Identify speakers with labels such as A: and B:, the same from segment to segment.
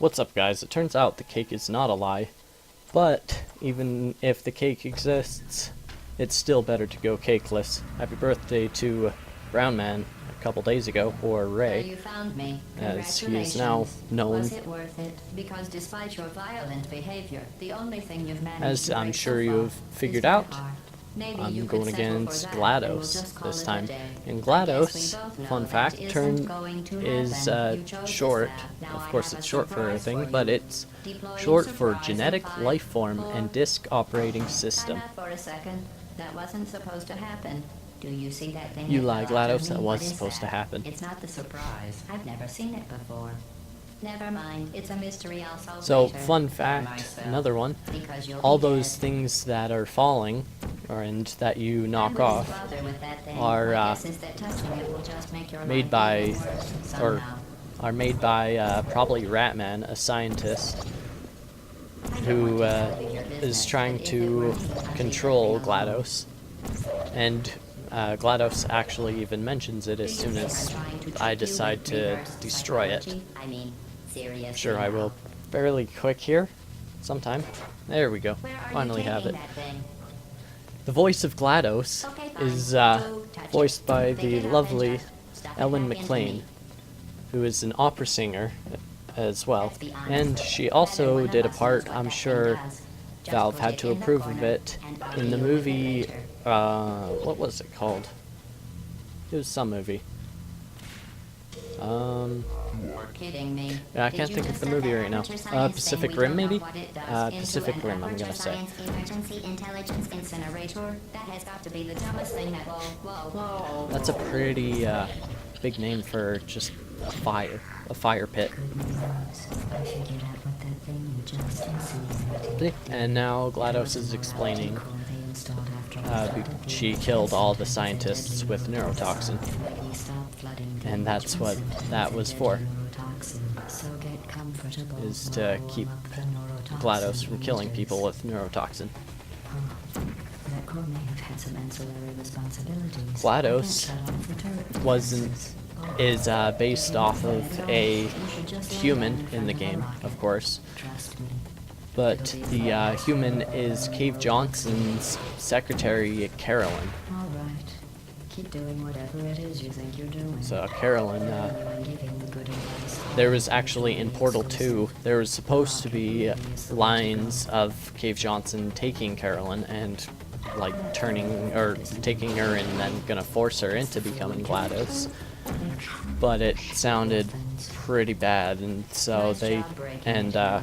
A: What's up, guys? It turns out the cake is not a lie, but even if the cake exists, it's still better to go cakeless. Happy birthday to Brown Man a couple days ago, or Ray,
B: You found me.
A: as he is now known.
B: Was it worth it? Because despite your violent behavior, the only thing you've managed
A: As
B: to
A: I'm
B: break
A: sure
B: so
A: you've
B: far
A: figured
B: is my
A: out,
B: heart. Maybe
A: I'm
B: you could
A: going
B: settle
A: against
B: for that, and we'll
A: GLaDOS
B: just call
A: this
B: it a
A: time.
B: day.
A: And
B: I guess we
A: GLaDOS,
B: both know
A: fun
B: that
A: fact,
B: isn't going to
A: is
B: happen. You chose
A: short.
B: this path. Now
A: Of
B: I
A: course,
B: have
A: it's
B: a
A: short for
B: surprise
A: everything,
B: for
A: but
B: you.
A: it's
B: Deploying
A: short for
B: surprise in
A: Genetic
B: 5,
A: Life Form
B: 4,
A: and Disk Operating
B: 3.
A: System.
B: Time out for a second. That wasn't supposed to happen. Do you see that thing?
A: You
B: that
A: lie,
B: fell after
A: GLaDOS,
B: me?
A: that
B: What
A: was
B: is
A: supposed to
B: that?
A: happen.
B: It's not the surprise. I've never seen it before. Never mind. It's a mystery I'll solve
A: So,
B: later.
A: fun
B: By
A: fact,
B: myself.
A: another one,
B: Because you'll
A: all
B: be
A: those
B: dead.
A: things that are falling, and that you knock
B: I wouldn't
A: off,
B: bother with that thing.
A: are
B: My guess is that touching it will just make your
A: made
B: life
A: by,
B: even worse
A: or
B: somehow.
A: are made by probably Ratman, a scientist who is trying to control GLaDOS. And GLaDOS actually even mentions it as soon as I decide to destroy it.
B: I mean, seriously.
A: Sure, I will. Fairly quick here, sometime. There we go. Finally have it. The voice of GLaDOS is voiced by the lovely Ellen McLean, who is an opera singer as well. And she also did a part, I'm sure Valve had to approve of it, in the movie, what was it called? It was some movie.
B: Kidding me.
A: Yeah, I can't think of the movie right now. Pacific Rim, maybe? Pacific Rim, I'm gonna say.
B: Emergency intelligence incinerator. That has got to be the dumbest thing that. Whoa.
A: That's a pretty big name for just a fire pit.
B: I figured out what that thing you just incinerated.
A: And now GLaDOS is explaining she killed all the scientists with neurotoxin, and that's what that was for, is to keep GLaDOS from killing people with neurotoxin. GLaDOS is based off of a human in the game, of course, but the human is Cave Johnson's secretary, Carolyn.
B: All right. Keep doing whatever it is you think you're doing.
A: So Carolyn,
B: I'm giving the good advice.
A: there was actually in Portal 2, there was supposed to be lines of Cave Johnson taking Carolyn and like taking her and then gonna force her into becoming GLaDOS, but it sounded pretty bad, and so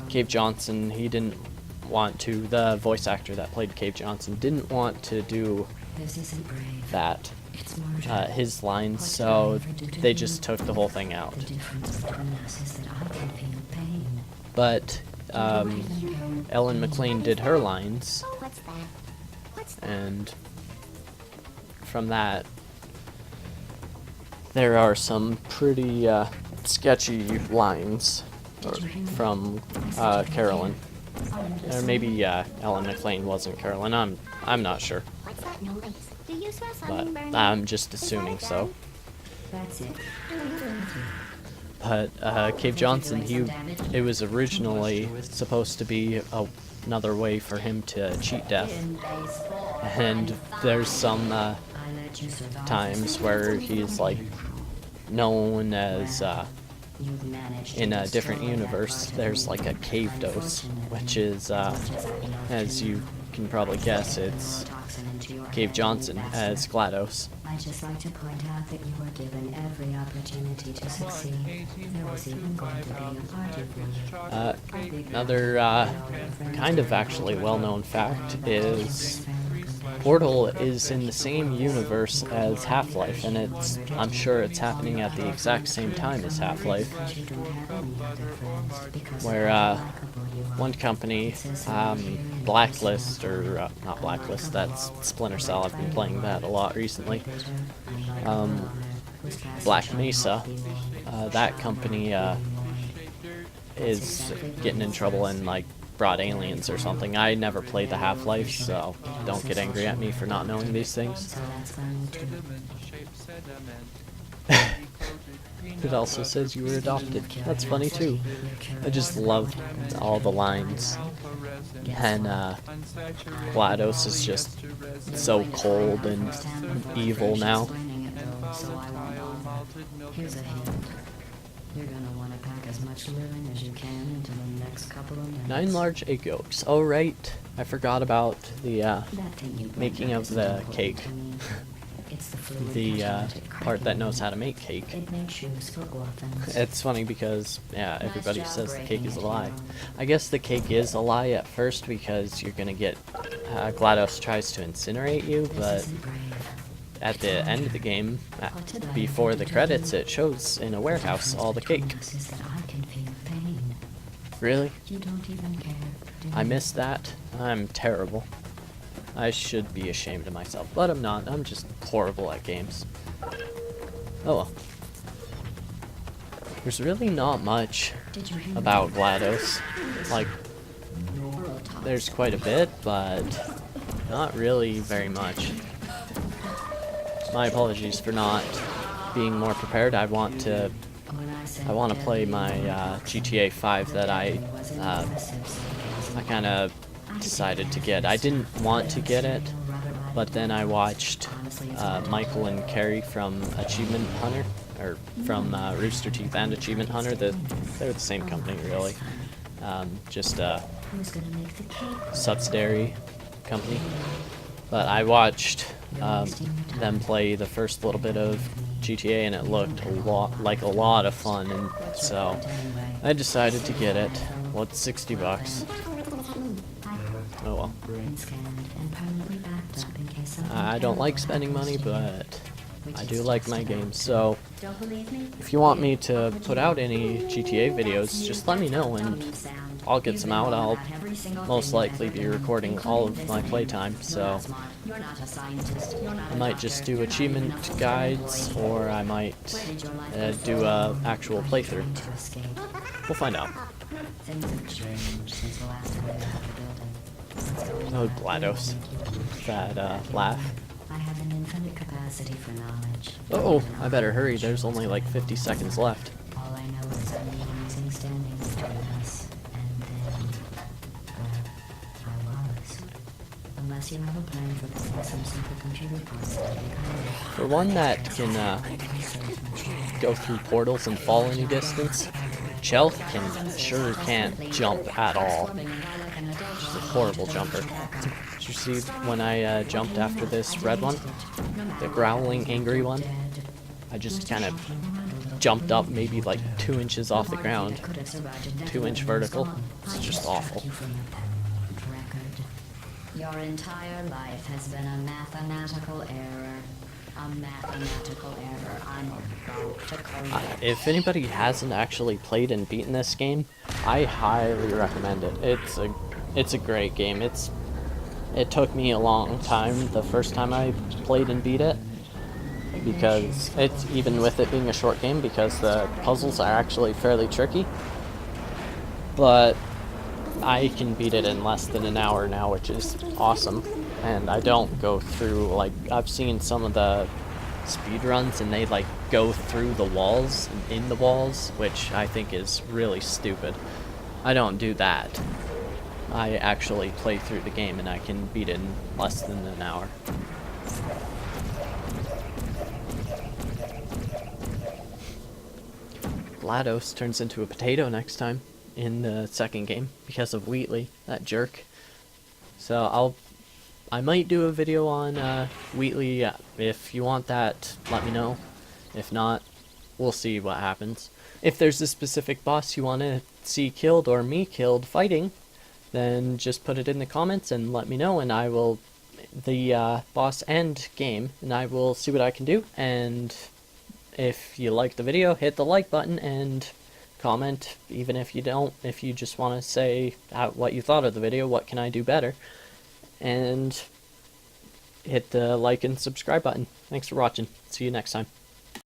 A: Cave Johnson, he didn't want to, the voice actor that played Cave Johnson didn't want to do that, his lines, so they just took the whole thing out. But Ellen McLean did her lines, and from that there are some pretty sketchy lines from Carolyn. Or maybe Ellen McLean wasn't Carolyn, I'm not sure.
C: What's that noise? Do you smell
A: But
C: something burning?
A: I'm just assuming so.
B: That's it.
A: But Cave Johnson, it was originally supposed to be another way for him to cheat death, and there's some times where he's like known as in a different universe. There's like a cave dose, which is as you can probably guess, it's Cave Johnson as GLaDOS.
B: I'd just like to point out that you were given every opportunity to succeed. There was even going to be a party for you.
A: Another kind of actually well-known fact is Portal is in the same universe as Half-Life, and I'm sure it's happening at the exact same time as Half-Life, where one company, Blacklist, or not Blacklist, that's Splinter Cell, I've been playing that a lot recently, Black Mesa, that company is getting in trouble and like brought aliens or something. I never played the Half-Life, so don't get angry at me for not knowing these things. It also says you were adopted. That's funny too. I just love all the lines. And GLaDOS is just so cold and evil now.
B: Here's a hint. You're gonna want to pack as much living as you can into the next couple of minutes.
A: 9 large egg yolks. Oh right, I forgot about the
B: That thing you brought
A: making
B: back
A: of
B: isn't
A: the
B: important
A: cake.
B: to me. It's the fluid
A: The
B: catalytic
A: part that
B: cracking.
A: knows how to make cake.
B: It makes shoes for orphans.
A: It's funny because, yeah, everybody
B: job
A: says the
B: breaking
A: cake is a
B: it
A: lie.
B: down.
A: I guess the cake is a lie at first because you're gonna get, GLaDOS tries to incinerate you,
B: This
A: but
B: isn't brave.
A: at the end of the game,
B: What did I
A: before the
B: invent to
A: credits,
B: do?
A: it shows in a warehouse all the cake.
B: Difference is that I can feel pain.
A: Really?
B: You don't even care, do
A: I
B: you?
A: missed that. I'm terrible. I should be ashamed of myself, but I'm not. I'm just horrible at games. Oh well. There's really not much
B: Did you hear
A: about
B: me?
A: GLaDOS. Like,
B: Neurotoxin.
A: there's quite a bit, but not really very much. My apologies for not being more prepared. I want to
B: When I said
A: play
B: deadly
A: my
B: weapon,
A: GTA 5 that I
B: deadly was impressive, so
A: I kind of decided to get. I didn't want to get it, but then I watched Michael and Carrie from Achievement Hunter, or from Rooster Teeth and Achievement Hunter. They're the same company, really. Just a
B: Who's gonna make the cake?
A: subsidiary company. But I watched them play the first little bit of GTA, and it looked a lot of fun, and so I decided to get it. Well, it's $60. Oh well.
B: And scanned and permanently backed up in case something
A: I don't like
B: terrible
A: spending money,
B: happens to you.
A: but
B: Which
A: I
B: is
A: do like
B: just
A: my
B: about
A: games.
B: to.
A: So
B: Don't believe me?
A: if you want me to put out any GTA videos, just let me know and I'll get some out. I'll most likely be recording all of my playtime, so I might just do achievement guides, or I might do a actual playthrough. We'll find out.
B: Things have changed since the last time we left the building.
A: Oh, GLaDOS. That laugh.
B: I have an infinite capacity for knowledge.
A: Oh, I better hurry. There's only like 50 seconds left.
B: All I know is I'm the only thing standing between us, and then, I was. Unless you have a plan for building some supercomputer parts that we can
A: For one that can go through portals and fall any distance, Chell sure can't jump at all. She's a horrible jumper. Did you see when I jumped after this red one? The growling, angry one? I just kind of jumped up maybe like 2 inches off the ground. 2-inch vertical. It's just awful.
B: Your entire life has been a mathematical error. A mathematical error. I'm about to correct.
A: If anybody hasn't actually played and beaten this game, I highly recommend it. It's a great game. It took me a long time the first time I played and beat it, because it's, even with it being a short game, because the puzzles are actually fairly tricky. But I can beat it in less than an hour now, which is awesome. And I don't go through, like, I've seen some of the speedruns and they like go through the walls and in the walls, which I think is really stupid. I don't do that. I actually play through the game and I can beat it in less than an hour. GLaDOS turns into a potato next time in the second game because of Wheatley, that jerk. So I might do a video on Wheatley. If you want that, let me know. If not, we'll see what happens. If there's a specific boss you want to see killed or me killed fighting, then just put it in the comments and let me know, and I will, the boss and game, and I will see what I can do. And if you like the video, hit the like button and comment, even if you don't, if you just want to say what you thought of the video, what can I do better, and hit the like and subscribe button. Thanks for watching. See you next time.